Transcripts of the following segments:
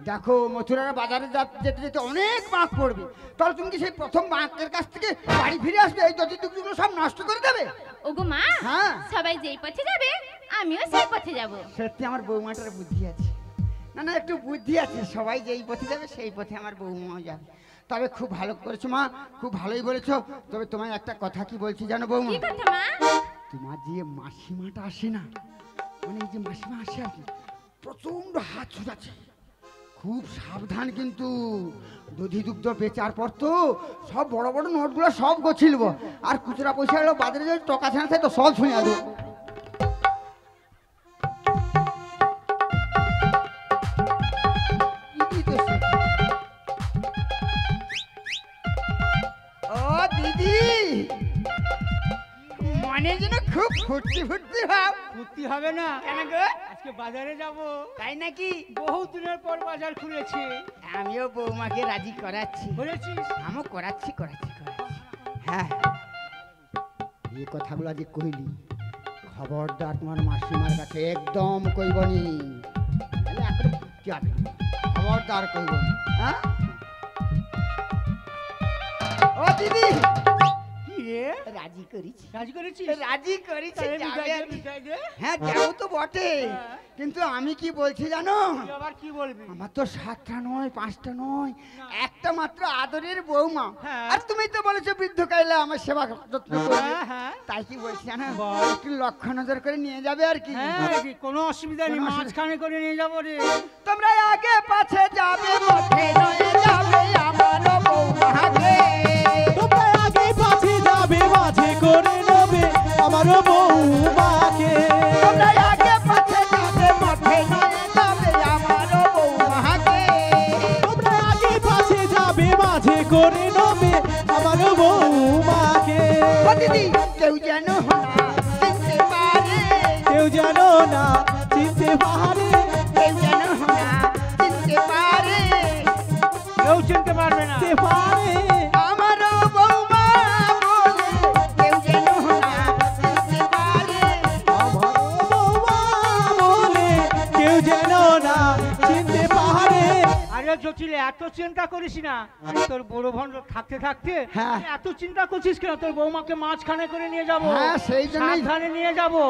দেখো মথুরার বাজারে যেতে যেতে অনেক বাঁক পড়বে, তাহলে তুমি কি সেই প্রথম বাঁকের কাছ থেকে বাড়ি ফিরে আসবে এই দধিগুলো সব নষ্ট করে দেবে? ওগো মা, হ্যাঁ সবাই যেই পথে যাবে আমিও সেই পথে যাব। সত্যি আমার বৌমাটার বুদ্ধি আছে। না না, একটু বুদ্ধি আছে, সবাই যেই পথে যাবে সেই পথে আমার বৌমাও যাবে। তবে খুব ভালো করেছো মা, খুব ভালোই বলেছো। তবে তোমায় একটা কথা কি বলছি জানো বৌমা? কি কথা মা? তোমার যে মাসিমাটা আসে না, মানে এই যে মাসিমা আসে আর কি, প্রচন্ড হাত ছুটাচ্ছে, খুব সাবধান কিন্তু। দধি দুগ্ধ বেচার পর তো সব বড় বড় নোটগুলো সব গোছিলব, আর খুচরা পয়সা হলো বাজারে যদি টাকা ছাড়া থাকে তো সব শুনে দেবো। ও দিদি, মনে যেন খুব ফুর্তি ফুর্তি ভাব। ফুর্তি হবে না? কেন গো? আজকে বাজারে যাব। তাই নাকি? বহু দিনের পর বাজার খুলেছে। আমিও বৌমাকে রাজি করাচ্ছি। বলেছিস? আমিও করাচ্ছি। হ্যাঁ, এই কথাগুলো যে কইলি, খবরদার তোমার মাসিমার কাছে একদম কইবনি, খবরদার কইবনি। হ্যাঁ ও দিদি, রাজি করেছি। হ্যাঁ যাও তো বটে, কিন্তু আমি কি বলছি জানো? আবার কি বলবি? আমার তো 7টা নয় 5টা নয়, একটা মাত্র আদরের বৌমা। হ্যাঁ। আর তুমি তো বলেছো বৃদ্ধ কাইলে আমার সেবা যত্ন করবে। হ্যাঁ। তাই কি বলছি জানো, বল। একটু লক্ষ্য নজর করে নিয়ে যাবে আর কি। হ্যাঁ, কোনো অসুবিধা নেই, কোনো অসুবিধা- মাঝখানে করে নিয়ে যাবো রে। তোমরা আগে পাছে যাবে, পথে নয়ে যাবে আমারও বৌমাকে। তোমরা আগে পাছে যাবে, মাঝে করে নেবে আমারও বৌমাকে। তোমরা আগে পাছে যাবে, পথে নয়ে যাবে আমারও বৌমাকে। তোমরা আগে পাছে যাবে, মাঝে করে নেবে আমারও বৌমাকে। ও দিদি, কেউ যেন না চিনতে পারে, কেউ যেন না চিনতে পারে, কেউ যেন না চিনতে পারে, কেউ চিনতে পারবে না। চিনতে পারে আমারও বৌমা বলে, কেউ যেন না চিনতে পারে। আমারও বৌমা বলে কেউ যেন না চিনতে পারে। আরে জটিল, এত চিন্তা করিস না। তোর বড় ভণ্ড থাকতে থাকতে হ্যাঁ। এত চিন্তা করছিস কেন? তোর বৌমাকে মাঝখানে করে নিয়ে যাবো। হ্যাঁ, সেই জন্যই- সাবধানে নিয়ে যাবো।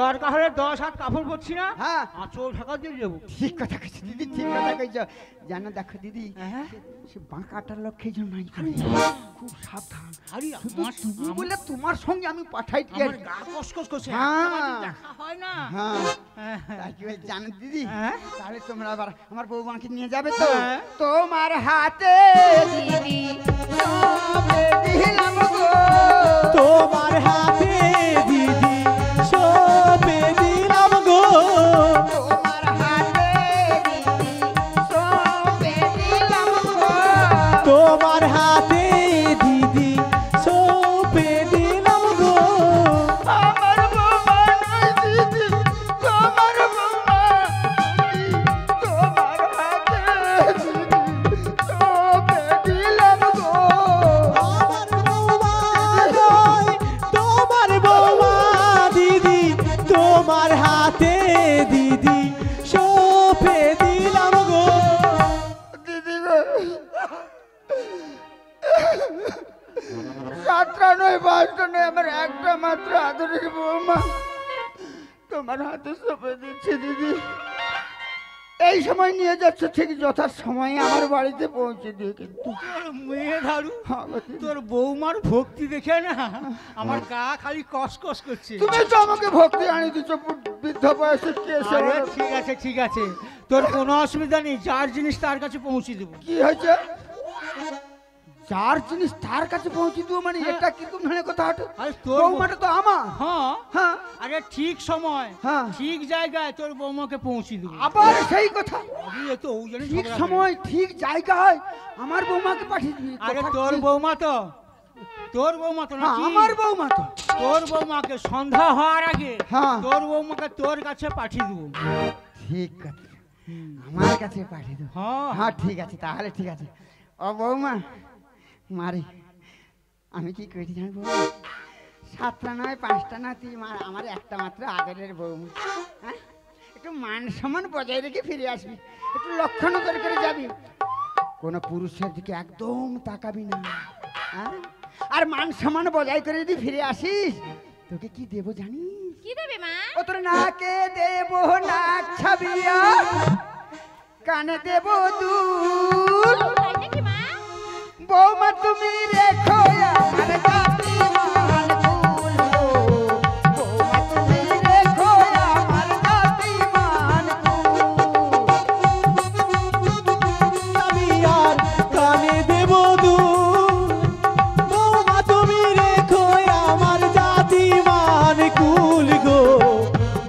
দরকার হলে 10 হাত কাপড় পরছি না, হ্যাঁ। আঁচল ঢাকা দিয়ে যাবো। ঠিক কথা কইছো দিদি, ঠিক কথা কইছো। জানো দেখো দিদি, হ্যাঁ। সে বাঁকাটার লক্ষ্যে জন নাই, খুব সাবধান। আরে শুধু আমার- তুমি বলে তোমার সঙ্গে আমি পাঠাই ঠিক আমার আছে? গা কসকস করছে, হ্যাঁ। আমাদের দেখা হয় না। হ্যাঁ, হ্যাঁ। তাই কি বলছি জানো দিদি, হ্যাঁ। তাহলে তোমরা আবার আমার বৌমাকে নিয়ে যাবে তো? হ্যাঁ। তোমার হাতে দিদি সবে দিলাম গো, তোমার হাতে দিদি সপে দিলাম গো। তোমার হাতে দিদি সবে দিলাম গো। তোমার হাতে দিদি সপে দিলাম গো। আমার বৌমা নয় দিদি, তোমার বৌমা দিদি, তোমার হাতে দিদি সবে দিলাম গো। আমার বৌমা নয়, তোমার বৌমা দিদি, তোমার হাতে দিদি সপে দিলাম গো। দিদি গো, 7টা নয় 5টা নয়, আমার একটা মাত্র আদরের বৌমা তোমার হাতে সঁপে দিচ্ছে দিদি। এই সময় নিয়ে যাচ্ছে ঠিক যথা সময়ে আমার বাড়িতে পৌঁছে দিয়ে, কিন্তু তোর মেয়ে ধারু, হ্যাঁ গো দিদি, তোর বৌমার ভক্তি দেখে না আমার গা খালি কসকস করছে। তুমি তো আমাকে ভক্তি আনি দিচ্ছ বৃদ্ধ বয়সে কে এসে আরে আমার- ঠিক আছে, তোর কোনো অসুবিধা নেই, যার জিনিস তার কাছে পৌঁছে দেবো। কি হয়েছে? যার জিনিস তার কাছে পৌঁছে দিও মানে এটা কিন্তু মানে কথা হতো। আরে তোর বৌমাটা তো আমার। হ্যাঁ, হ্যাঁ, আরে ঠিক সময় হ্যাঁ। ঠিক জায়গায় তোর বৌমাকে পৌঁছে দেবো। আবার সেই কথা, আমি এ তো ওই জন্য ঠিক ঝগড়া করি। সময় ঠিক জায়গায় আমার বৌমাকে পাঠিয়ে দিবি। আরে কথা তোর কি? বৌমা তো হ্যাঁ, নাকি? আমার বৌমা তো। তোর বৌমাকে সন্ধ্যা হওয়ার আগে হ্যাঁ। তোর বৌমাকে তোর কাছে পাঠিয়ে দেবো। ঠিক আছে, আমার কাছে পাঠিয়ে দেবো। হ্যাঁ। হ্যাঁ ঠিক আছে, তাহলে ঠিক আছে। ও বৌমা মারি, আমি কি করি জানবো? 7টা নয় 5টা না, তুই আমার একটা মাত্র আদরের বৌমা। হ্যাঁ, একটু মান সম্মান বজায় রেখে ফিরে আসবি, একটু লক্ষ্য নজর করে যাবি, কোনো পুরুষের দিকে একদম তাকাবি না, হ্যাঁ? আর মান সম্মান বজায় করে যদি ফিরে আসিস, তোকে কি দেবো জানিস? কি দেবে মা? ও তোর নাকে দেবো নাক ছাবিয়া, কানে দেবো দুল, তাই নাকি মা? বৌমা তুমি রেখো আমার জাতি মান কুল গো, বৌমা তুমি রেখো আমার জাতি মান কুল। আমি আর কানে দেব দুল, বৌমা তুমি রেখো আমার জাতি মান কুল গো,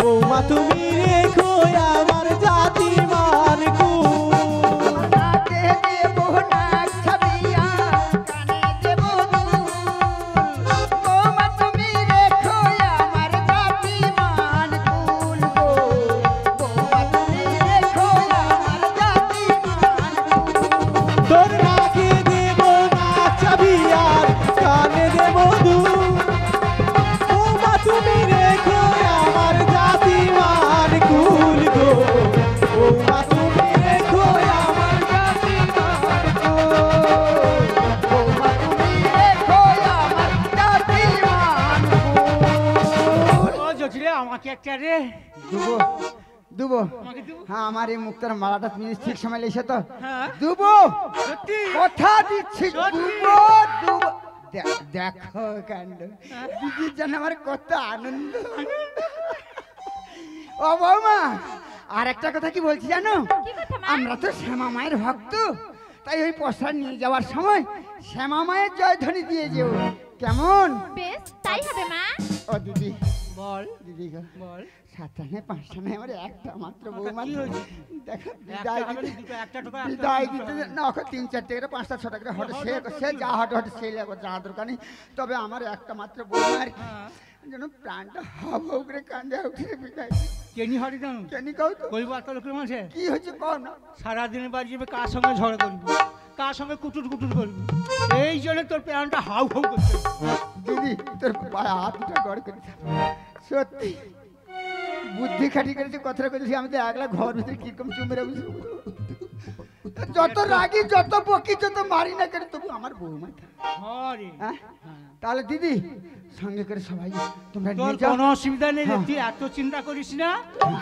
বৌমা তুমি রেখো আমার জাতি মান কুল। নাকে দেবো নাক ছাবিয়া, কানে দেবো দুল, বৌমা তুমি রেখো আমার জাতি মান কুল গো, বৌমা তুমি রেখো আমার জাতি মান কুল। তোর নাকে দেব নাক ছাবিয়ার, কানে দেব দুল, বৌমা তুমি রেখো আমার জাতি মান কুল গো, বৌমা তুমি রেখো আমার জাতি মান কুল। বৌমা তুমি রেখো আমার জাতি মান কুল। ও জটিলে আমাকে একটা রে। দুবো দুবো, আমাকে দেবো? হ্যাঁ আমার এই মুক্তার মালাটা তুমি ঠিক সময় লেছো তো, হ্যাঁ। দুবো, সত্যি? কথা দিচ্ছি সত্যি? দুবো দুবো। দেখো কাণ্ড, দিদির জন্য আমার কত আনন্দ। ও বৌমা, আর একটা কথা কি বলছি জানো, কি কথা মা? আমরা তো শ্যামা মায়ের ভক্ত, তাই ওই প্রসাদ নিয়ে যাওয়ার সময় শ্যামা মায়ের জয়ধ্বনি দিয়ে যেও, কেমন? বেশ, তাই হবে মা। ও দিদি, বল দিদি গো, বল। সাতটা নেই পাঁচটা নেই, আমার একটা মাত্র বৌমা। কি হয়েছে? দেখো একটা বিদায় হলে দিতে, দুটো, একটা টোকা, একটা বিদায় টোকা। দিতে না, ওকে 3-4 করে 5টা 6টা করে হটে, সে যা হটে হটে সেই লাগবে, যা দরকার নেই। তবে আমার একটা মাত্র বৌমা আর কি, হ্যাঁ। যেন প্রাণটা হাব হাব করে কান্দে উঠে বিদায়। কেনি হরি জানো? কেনি কাউ তো কইব এত লোকের মাঝে কি হয়েছে কও না? সারাদিন বাড়ি যাবে, কার সঙ্গে ঝগড়া করবি, কার সঙ্গে কুটুর কুটুর করবি, এই জন্য তোর প্যানটা হাউ হাউ করছে। দিদি তোর পায়ে হাত দুটো গড় করে দাও। সত্যি বুদ্ধি খাটি করেছে, কথাটা করেছি, আমি তো একলা ঘর ভিতরে কিরকম চুমরে বসে, যত রাগি যত বকি যত মারি না কেন, তবু আমার বৌমা থাকে। হরে হ্যাঁ? তাহলে দিদি সঙ্গে করে সবাই তোমরা তোর নিয়ে যাও। কোনো অসুবিধা নেই রে, হ্যাঁ। তুই এত চিন্তা করিস না,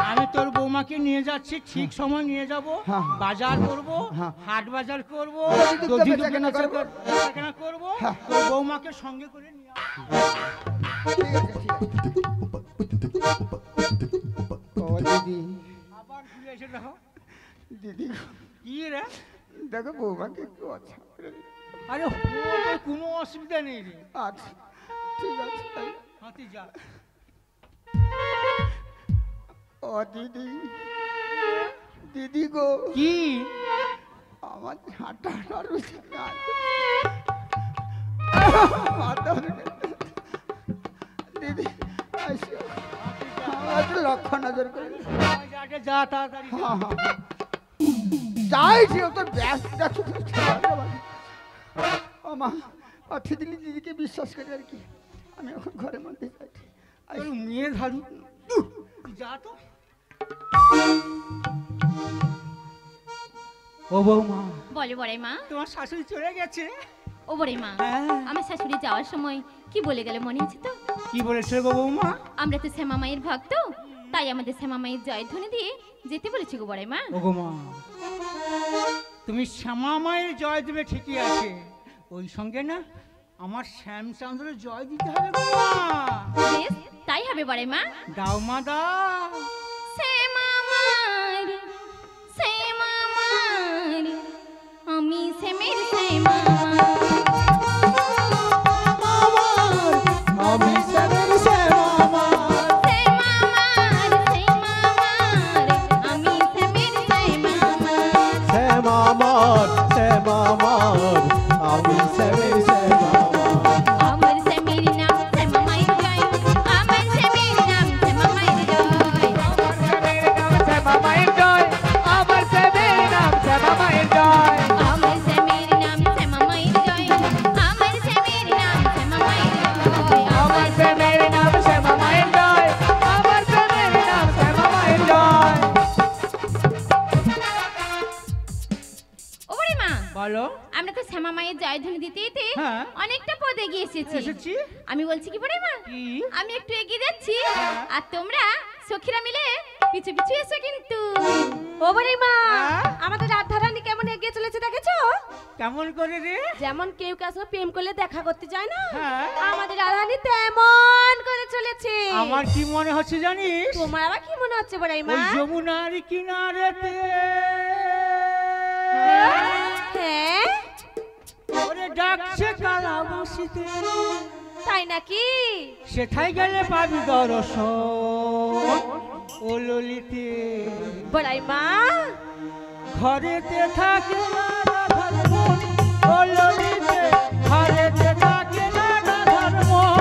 আমি তোর বৌমাকে নিয়ে যাচ্ছি, ঠিক সময় নিয়ে যাব, হ্যাঁ। বাজার করব, হ্যাঁ। হাট বাজার করব, দধি দুগ্ধ দধি বেচাকেনা দুগ্ধ করবো। বেচাকেনা করব, হ্যাঁ। তোর বৌমাকে সঙ্গে করে নিয়ে আসবো। ঠিক আছে, ঠিক আছে। ও দিদি, আবার ঘুরে এসে দেখো দিদি কি রে, দেখো বৌমাকে একটু আচ্ছা করে দিও। আরে ও তোর কোনো অসুবিধা নেই রে, আচ্ছা ঠিক আছে তাই। হ্যাঁ তুই যা। ও দিদি, দিদি গো, কি আমার হাঁটা হাঁটা রুচি কাজ মাথা ধরে। দিদি আসো, আমার একটু লক্ষ্য নজর করে দিও। আগে যা তাড়াতাড়ি যা। হ্যাঁ, হ্যাঁ। যাইছি ও তো ব্যস্ত ও মা, অর্থ দিলি দিদিকে বিশ্বাস করি আর কি, আমি এখন ঘরের মধ্যে যাচ্ছি। তোর মেয়ে ধারু, তুই যা তো। ও বৌমা, বলো বড়াই মা। তোমার শাশুড়ি চলে গেছে। ও বড়াই মা, হ্যাঁ। আমার শাশুড়ি যাওয়ার সময় কি বলে গেল মনে আছে তো? কি বলেছে গো বৌমা? আমরা তো শ্যামা মায়ের ভক্ত, তাই আমাদের শ্যামা মায়ের জয়ধ্বনি দিয়ে যেতে বলেছে গো বড়াই মা। ও গো মা, তুমি শ্যামা মায়ের জয় দেবে ঠিকই আছে, ওই সঙ্গে না আমার শ্যামচন্দ্রের জয় দিতে হবে গো মা। বেশ, তাই হবে বড়াই মা। দাও মা দাও। শ্যামা মার, শ্যামা মার, আমি শ্যামের শ্যামা মার। আমি শ্যামের শ্যামা মার, শ্যামা মার, শ্যামা মার, আমি শ্যামের শ্যামা মার। শ্যামা মার, শ্যামা মার, আমি শ্যামের শ্যামা মার। আমার শ্যামের নাম শ্যামা মায়ের জয়, আমার শ্যামের নাম শ্যামা মায়ের জয়। মায়ের জয়ধ্বনি দিতে দিতে হ্যাঁ। অনেকটা পথ এগিয়ে এসেছি। এসেছি আমি বলছি কি বড়াই মা, কি আমি একটু এগিয়ে যাচ্ছি আর তোমরা সখীরা মিলে পিছু পিছু এসো কিন্তু। ও বড়াই মা, হ্যাঁ? আমাদের রাধারানী কেমন এগিয়ে চলেছে দেখেছো? কেমন করে রে? যেমন কেউ কাছে প্রেম করলে দেখা করতে যায় না, হ্যাঁ। আমাদের রাধারানী তেমন করে চলেছে। আমার কি মনে হচ্ছে জানিস? তোমার আবার কি মনে হচ্ছে বড়াই মা? ওই যমুনার কিনারেতে হ্যাঁ, ওরে ডাকছে কালা বসিতে, তাই নাকি? সেথায় গেলে পাবি দর্শন ও ললিতে। বড়াই মা, ঘরেতে থাকে না রাধার মন, ও ললিতে ঘরেতে থাকে না রাধার মন।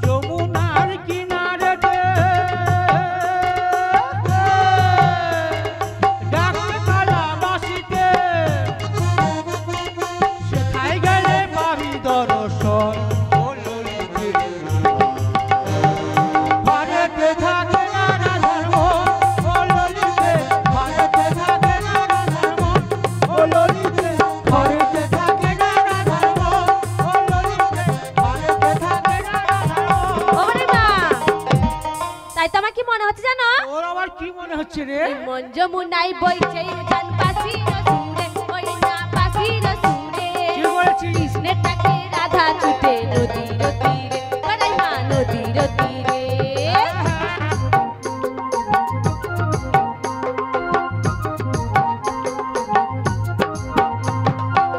যমুনার কিনারেতে ডাকে কালা বাঁশিতে, সেথায় গেলে পাবি দর্শন ও ললিতে। ঘরেতে থাকে না রাধার মন, ও ললিতে ঘরেতে থাকে না রাধার মন, ও ললিতে ঘরেতে থাকে না রাধার মন, ও ললিতে ঘরেতে থাকে না রাধার মন। ও বড়াই মা, তাই তোমার কি মনে হচ্ছে জানো? ওর আবার কি মনে হচ্ছে রে? মন যমুনাই বইছে উজান পাখির সুরে, ওই না পাখির সুরে। কি বলছিস? কৃষ্ণের ডাকে রাধা ছুটে নদীর তীরে, বড়াই মা নদীর তীরে।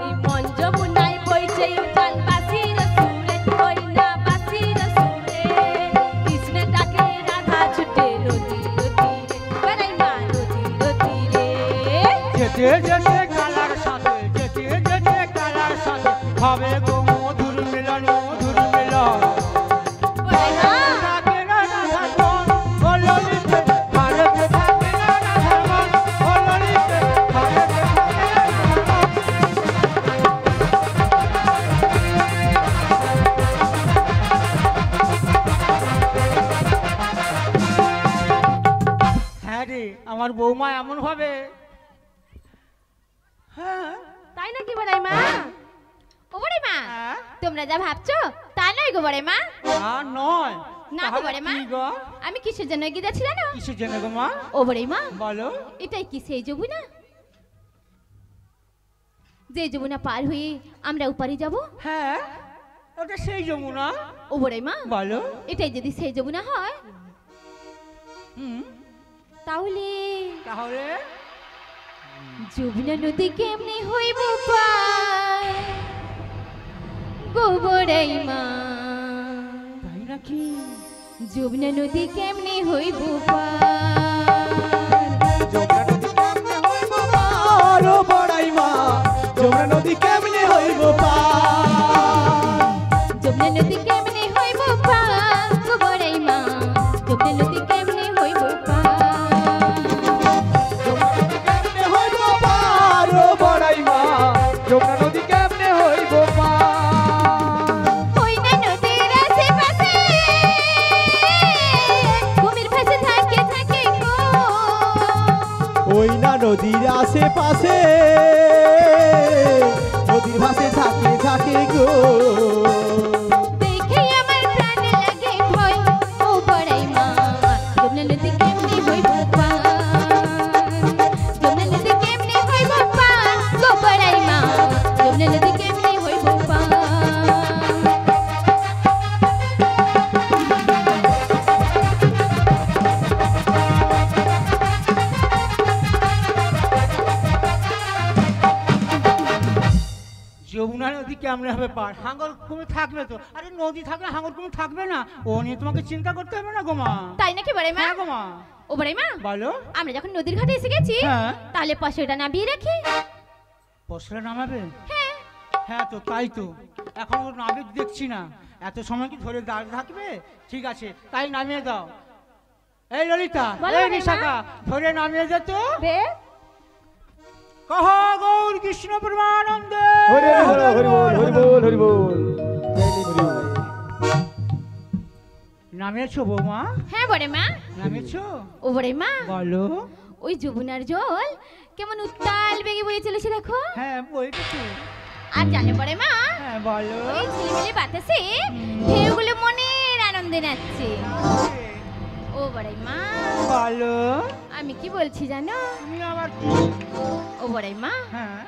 এই মন যমুনাই বইছে উজান পাখির সুরে, ওই না পাখির সুরে। কৃষ্ণের ডাকে রাধা ছুটে নদীর তীরে, বড়াই মা নদীর তীরে। যেতে যেতে কালার সাথে, যেতে যেতে কালার সাথে হবে গো মধুর মিলন, মধুর মিলন। বড়াই মা, থাকে না রাধার মন, ও ললিতে ঘরেতে থাকে না রাধার মন, ও ললিতে ঘরেতে থাকে না রাধার মন। হ্যাঁ রে, আমার বৌমা এমন ভাবে। হ্যাঁ তাই নাকি বড়াই মা? ও বড়াই মা, হ্যাঁ? তোমরা যা ভাবছো তা নয় গো বড়াই মা। আর নয়। না গো তাহলে বড়াই মা, কি গো? আমি কিসের জন্য এগিয়ে যাচ্ছি জানো? কিসের জন্য গো মা? ও বড়াই মা, বলো। এটাই কি সেই যমুনা যে যমুনা পার হয়ে আমরা উপারে যাব? হ্যাঁ, ওটা সেই যমুনা। ও বড়াই মা, বলো। এটাই যদি সেই যমুনা হয় হুম, তাহলে তাহলে যমুনা নদী কেমনে হইব পার গো বড়াই মা? তাই নাকি? যমুনা নদী কেমনে হইব পার? যমুনা নদী কেমনে হইব পার ও বড়াই মা, যমুনা নদী কেমনে হইব পার। যমুনা নদী কেমনে হইব পার গো বড়াই মা? যমুনা নদী কেমনে হইব পার? যমুনা নদী কেমনে হইব পার ও বড়াই মা, যমুনা নদী কেমনে হইব পার। ওই না নদীর আশেপাশে কুমির ভাসে থাকে থাকে গো। ওই না নদীর আশেপাশে, নদীর ভাসে থাকে থাকে গো। দেখে আমার প্রাণ লাগে ভয় ও বড়াই মা। যমুনা নদী কেমনে হইব পার? যমুনা নদী কেমনে হইব পার গো বড়াই মা? যমুনা নদী কেমনে হইব পার? যমুনা নদী কেমনে হবে পার? হাঙ্গর কুমির থাকবে তো। আরে নদী থাকলে হাঙ্গর কুমির থাকবে না? ও নিয়ে তোমাকে চিন্তা করতে হবে না গো মা। তাই নাকি বড়াই মা? হ্যাঁ গো মা। ও বড়াই মা, বলো। আমরা যখন নদীর ঘাটে এসে গেছি হ্যাঁ। তাহলে পশুটা নামিয়ে রাখি। পশরা নামাবে? হ্যাঁ। হ্যাঁ তো তাই তো, এখন ওর নামে দেখছি না, এত সময় কি ধরে দাঁড়িয়ে থাকবে? ঠিক আছে, তাই নামিয়ে দাও। এই ললিতা, বলো এই রে মা। বিশাখা, ধরে নামিয়ে দে তো। বে কহ গৌর কৃষ্ণ পরমানন্দে। হরি বল হরি বল হরি বল হরি বল। নামেছো বৌমা? হ্যাঁ বড়ে মা। নামেছো? ও বড়ে মা, বলো। ওই যমুনার জল কেমন উত্তাল বেগে বয়ে চলেছে দেখো। হ্যাঁ বলছি। আর জানে বড়ে মা, হ্যাঁ বলো। ওই ঝিলমিলি বাতাসে ঢেউগুলো মনের আনন্দে নাচছে। ও বড়াই মা, বলো। আমি কি বলছি জানো? তুমি আবার ও বড়াই মা, হ্যাঁ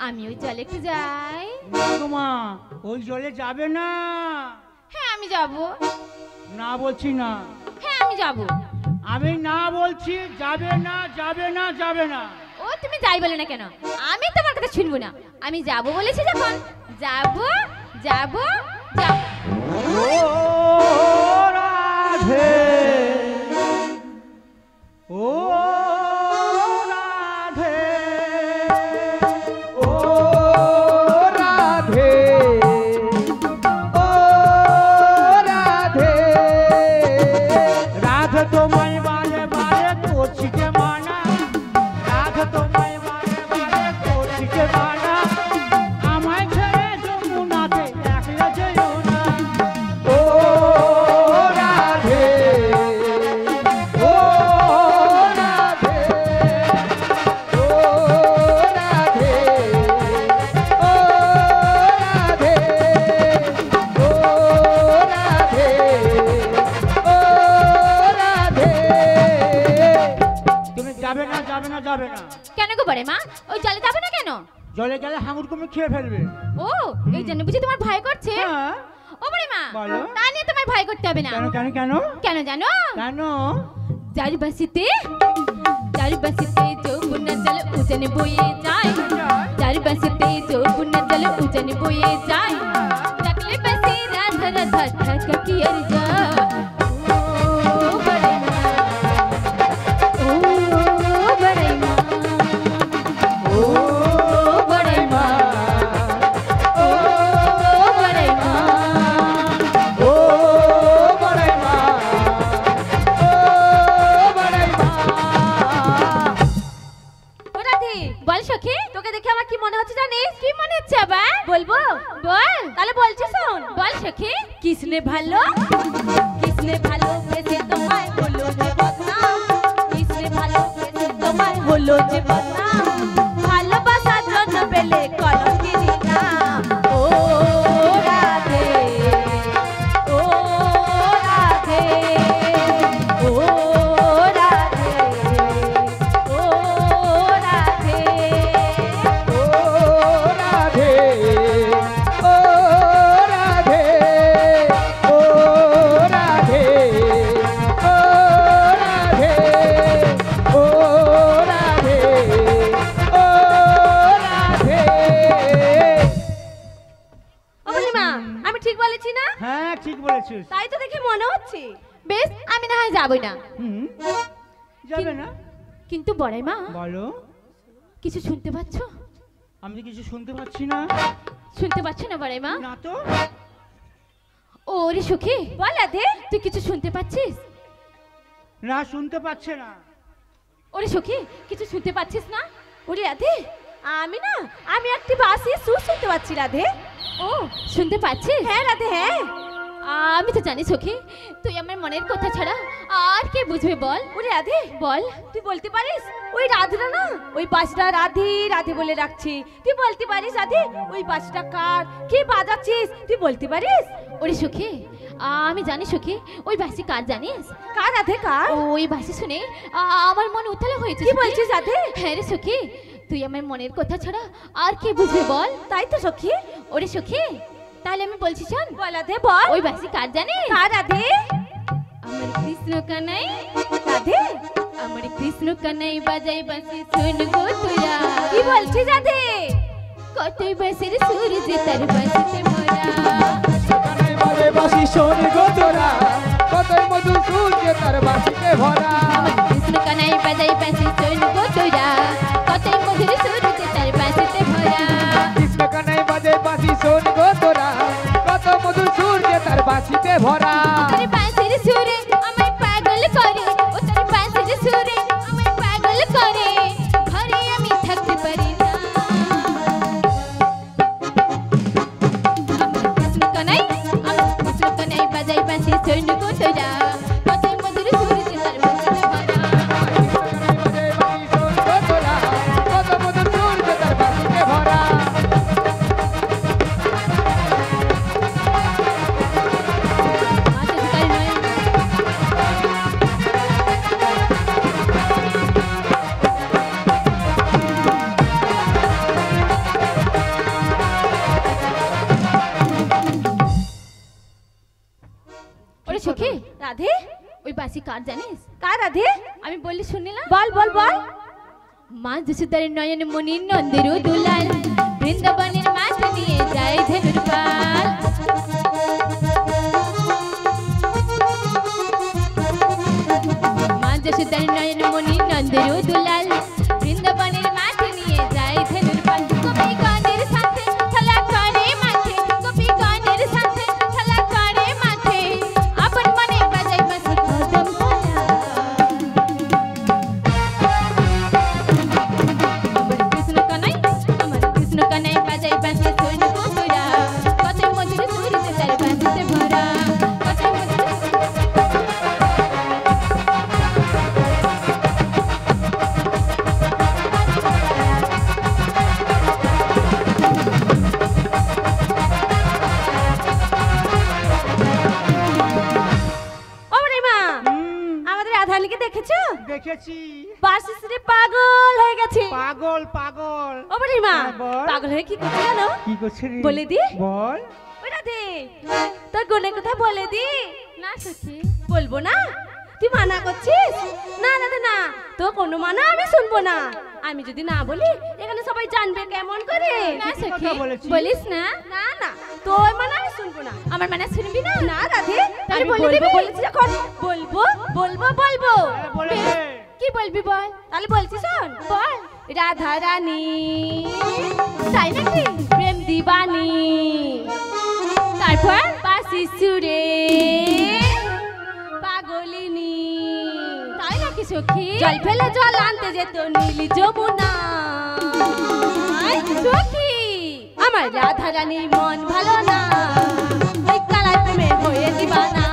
আমি ওই জলে একটু যাই। না গো মা, ওই জলে যাবে না। হ্যাঁ আমি যাব। না বলছি না। হ্যাঁ আমি যাব। আমি না বলছি, যাবে না যাবে না যাবে না। ও তুমি যাই বলে না কেন, আমি তোমার কথা শুনবো না। আমি যাব বলেছি যখন যাব যাব যাব। ও রাধে, ও রাধে, ও রাধে, ও রাধে, রাধে তোমায় বারে বারে করছি যে মানা, রাধে তোমায় বারে বারে করছি যে মানা, আমায় ছেড়ে যমুনাতে একলা যেও না। ও রাধে, ও রাধে, ও রাধে, ও রাধে, ও রাধে, ও রাধে। তুমি যাবে না যাবে না যাবে না। কেন গো বড়ে মা, ওই জলে যাবে না কেন? জলে গেলে হাঙুর কুমির খেয়ে ফেলবে। ও এই জন্য বুঝি তোমার ভয় করছে? হ্যাঁ। ও বড়ে মা, বলো। তা নিয়ে তোমার ভয় করতে হবে না। কেন কেন কেন কেন জানো? কেন? চারিপাশিতে যৌবনের জল উজানে বয়ে যায়, চারিপাশিতে যৌবনের জল উজানে বয়ে যায়, ডাকলে বাসি রাধা রাধা ঢাকা কি আর যা। ও বড়াই মা, ও বড়াই মা, ও বড়াই মা, ও বড়াই মা। ও বড়াই মা, ও বড়াই মা। ও রাধে, বল সখী, তোকে দেখে আমার কি মনে হচ্ছে জানিস? কি মনে হচ্ছে আবার? বলবো? বল। তাহলে বলছি শোন। বল সখী। কিসনে ভালো বেসে তোমায় হলো যে বদনাম, কিসনে ভালো বেসে তোমায় হলো যে বদনাম, ভালোবাসার জন্য পেলে কলঙ্কিনী নাম। ও রাধে, ও রাধে, ও রাধে, ও রাধে। ও রাধে, ও রাধে, ও রাধে, ও রাধে, ও রাধে, ও রাধে। ও বলিমা, আমি ঠিক বলেছি না? হ্যাঁ ঠিক বলেছিস। তাই তো দেখে মনে হচ্ছে। বেশ, আমি না হয় যাবই না। হুম, যাবে না? কিন্তু বড়াই মা, বলো। কিছু শুনতে পাচ্ছ? আমি তো কিছু শুনতে পাচ্ছি না। শুনতে পাচ্ছ না বড়াই মা? না তো। ওরে সুখী, বল আদে, তুই কিছু শুনতে পাচ্ছিস? না শুনতে পাচ্ছে না। ওরে সুখী, কিছু শুনতে পাচ্ছিস না? ওরে রাধে, আমি একটি বাসি সুর শুনতে পাচ্ছি রাধে। ও শুনতে পাচ্ছিস? হ্যাঁ রাধে, হ্যাঁ। আমি তো জানি সখী, তুই আমার মনের কথা ছাড়া আর কে বুঝবে বল? ওরে রাধে বল, তুই বলতে পারিস ওই রাধেরা না ওই বাসটা রাধে রাধে বলে রাখছে? তুই বলতে পারিস রাধে ওই বাসটা কার, কে বাজাচ্ছিস? তুই বলতে পারিস? ওরে সখী, আমি জানি সখী, ওই বাসি কার জানিস? কার রাধে, কার? ওই বাসি শুনে আমার মন উত্তাল হয়েছে। কি বলছিস রাধে? হ্যাঁ রে সখী, তুই আমার মনের কথা ছাড়া আর কে বুঝবে বল? তাই তো সখী। ওরে সখী, তাহলে আমি বলছি শোন। বল রাধে বল, ওই বাসি কার জানিস? কার রাধে? আমার কৃষ্ণ কানাই। রাধে, আমার কৃষ্ণ কানাই বাজাই বাসি শুন গো তোরা। কি বলছিস রাধে? কতই বাসির সুর যে তার বাসিতে ভরা। কানাই বাজে বাঁশি শোন গো তোরা, কতই মধুর সুর যে তার বাঁশিতে ভরা। আমার কৃষ্ণ কানাই বাজাই বাসি শুন গো তোরা, কতই মধুর সুর যে তার বাসিতে ভরা। কৃষ্ণ কানাই বাজে বাঁশি শোন গো তোরা, কত মধুর সুর যে তার বাঁশিতে ভরা। তোর বাঁশির সুরে আমায় পাগল করে, ও তোর বাঁশির সুরে আমায় পাগল করে, ঘরে আমি থাকতে পারি না। আমি কৃষ্ণ কানাই বাজাই বাঁশি সৈন্য কোতরা কত মধুর সুরেতে তার বাঁশিতে ভরা মাঝে তার নয় ওরে সখী রাধে ওই বাঁশি কার জানিস? কার রাধে? আমি বললি শুনলি না? বল বল বল। মা যশোদার নয়ন মনি নন্দের দুলাল বৃন্দাবনের মাঠ নিয়ে যায় ধনুর পাল মা যশোদার নয়ন মনি নন্দের দুলাল বৃন্দাবনের মাঠ নিয়ে যায় ধনুর পাল কবি গানের সাথে খেলা করে মাঠে কবি গানের সাথে খেলা করে মাঠে আপন মনে বাজাই বাঁশি কদম তালা কৃষ্ণ কানাই আমার কৃষ্ণ কানাই বাজাই বাঁশি সৈন্য কোতরা কত মধুর সুরেতে তার বাঁশিতে ভরা কত মধুর ও মা আমাদের রাধারানীকে দেখেছো? দেখেছি। বাসিসরে পাগল হয়ে গেছে। পাগল পাগল। ও মা হ্যাঁ, বল। পাগল হয়ে কি করছে জানো? কি করছে রে? বলে দি। বল। ওই রাধে তোর গুণের কথা বলে দি। না সখী বলবো না? তুই মানা করছিস? না রাধে না, তো কোনো মানা আমি শুনবো না। আমি যদি না বলি এখানে সবাই জানবে কেমন করে। না কি সখী কথা বলেছিস? বলিস না না না, তোর মানা আমি শুনবো না। আমার মানে শুনবি না? না রাধে, তাহলে আমি বলে বলবো দিবি? বলেছি যখন বলবো বলবো বলবো। বলে বেশ, দে। কি বলবি বল তাহলে বলছি শোন। বল রাধা রানী তাই নাকি? প্রেম দিবানী তারপর বাসি সুরে পাগলিনী তাই নাকি সখী? জল ফেলে জল আনতে যেত নীলি যমুনা। সখী আমার রাধা রানীর মন ভালো না, ওই কালার প্রেমে হয়ে দিবানা।